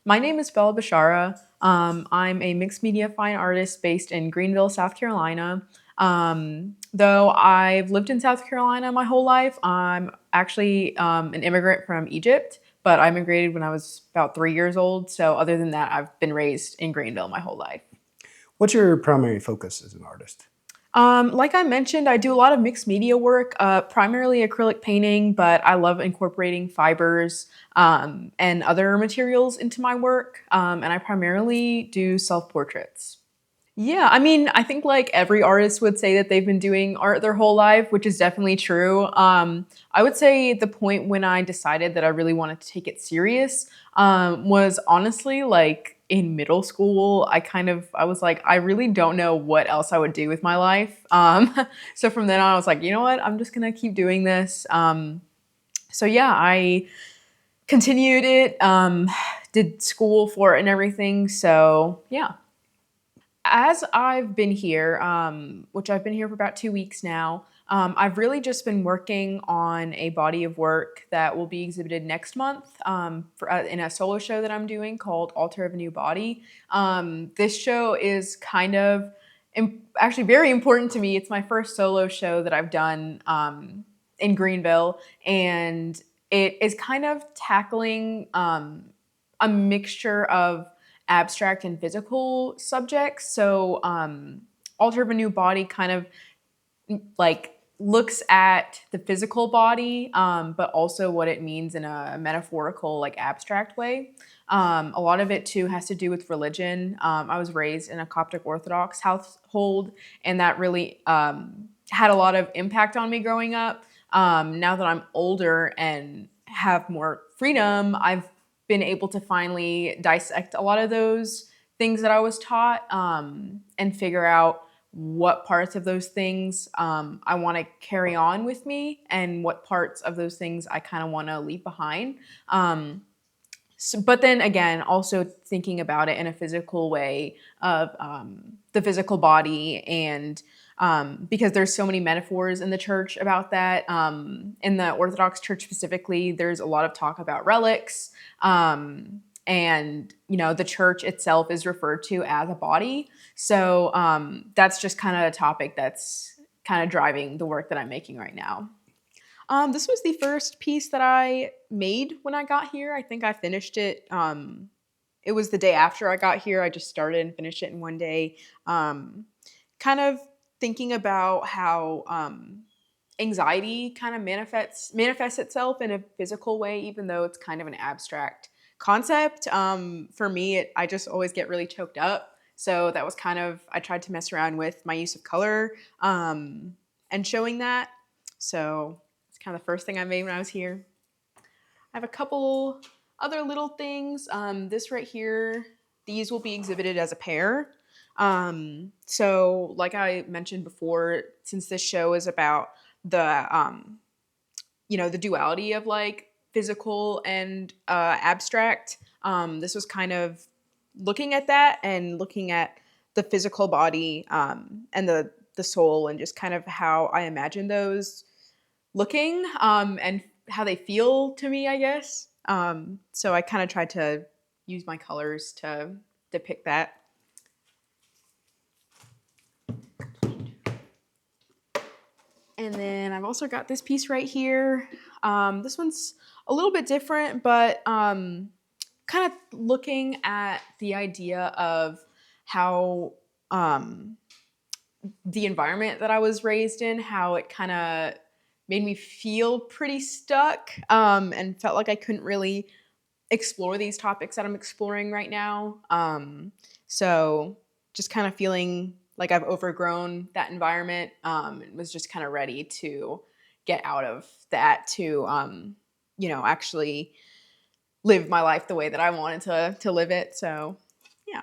My name is Bishara. I'm a mixed media fine artist based in Greenville, South Carolina. Though I've lived in South Carolina my whole life, I'm actually an immigrant from Egypt, but I immigrated when I was about 3 years old. So, other than that, I've been raised in Greenville my whole life. What's your primary focus as an artist? Like I mentioned, I do a lot of mixed media work, primarily acrylic painting, but I love incorporating fibers and other materials into my work. And I primarily do self portraits. Yeah, I mean, I think like every artist would say that they've been doing art their whole life, which is definitely true. I would say the point when I decided that I really wanted to take it serious was honestly like in middle school. I was like, I really don't know what else I would do with my life. So from then on, I was like, you know what, I'm just gonna keep doing this. So yeah, I continued it, did school for it and everything. So yeah. As I've been here, which I've been here for about 2 weeks now, I've really just been working on a body of work that will be exhibited next month in a solo show that I'm doing called Altar of a New Body. This show is actually very important to me. It's my first solo show that I've done in Greenville, and it is kind of tackling a mixture of abstract and physical subjects. So, Alter of a New Body kind of like looks at the physical body, but also what it means in a metaphorical, like abstract way. A lot of it too has to do with religion. I was raised in a Coptic Orthodox household, and that really had a lot of impact on me growing up. Now that I'm older and have more freedom, I've been able to finally dissect a lot of those things that I was taught and figure out what parts of those things I want to carry on with me and what parts of those things I kind of want to leave behind. But then again, also thinking about it in a physical way of the physical body and because there's so many metaphors in the church about that. In the Orthodox Church specifically, there's a lot of talk about relics. And the church itself is referred to as a body. So that's just kind of a topic that's kind of driving the work that I'm making right now. This was the first piece that I made when I got here. I think I finished it. It was the day after I got here. I just started and finished it in one day. Kind of thinking about how anxiety kind of manifests itself in a physical way, even though it's kind of an abstract concept. For me, I just always get really choked up. So that was I tried to mess around with my use of color and showing that. So it's kind of the first thing I made when I was here. I have a couple other little things. This right here, these will be exhibited as a pair. So like I mentioned before, since this show is about the duality of like physical and abstract, this was kind of looking at that and looking at the physical body and the soul and just kind of how I imagine those looking and how they feel to me, I guess. So I kind of tried to use my colors to depict that. And then I've also got this piece right here. This one's a little bit different, but kind of looking at the idea of how the environment that I was raised in, how it kind of made me feel pretty stuck and felt like I couldn't really explore these topics that I'm exploring right now. So just kind of feeling like I've overgrown that environment and was just kind of ready to get out of that to, actually live my life the way that I wanted to live it. So, yeah.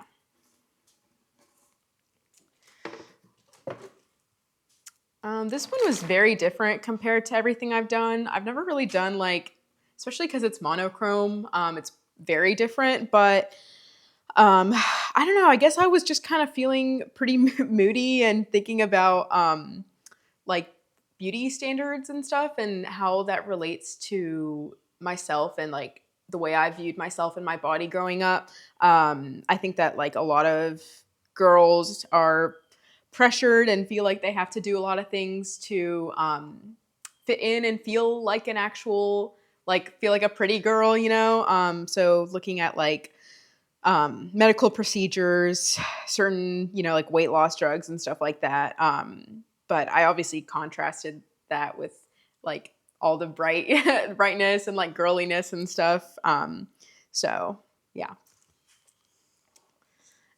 This one was very different compared to everything I've done. I've never really done especially because it's monochrome. It's very different, but I don't know. I guess I was just kind of feeling pretty moody and thinking about like beauty standards and stuff and how that relates to myself and like the way I viewed myself and my body growing up. I think that like a lot of girls are pressured and feel like they have to do a lot of things to fit in and feel like an actual, like feel like a pretty girl, you know. So looking at like medical procedures, certain, you know, like weight loss drugs and stuff like that. But I obviously contrasted that with like all the brightness and like girliness and stuff. So yeah.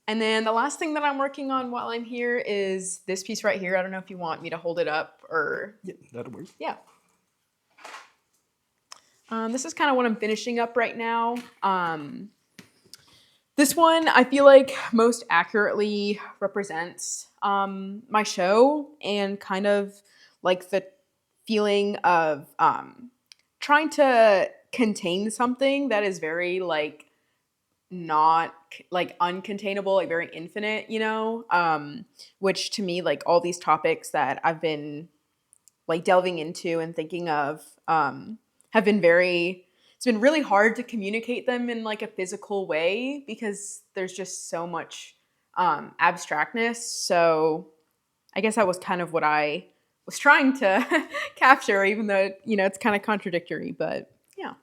And then the last thing that I'm working on while I'm here is this piece right here. I don't know if you want me to hold it up or Yeah, that'll work. yeah. This is kind of what I'm finishing up right now. This one I feel like most accurately represents my show and kind of like the feeling of trying to contain something that is very like not like uncontainable, like very infinite, you know, which to me, like all these topics that I've been like delving into and thinking of have been very, it's been really hard to communicate them in like a physical way because there's just so much abstractness. So I guess that was kind of what I was trying to capture, even though, you know, it's kind of contradictory, but yeah.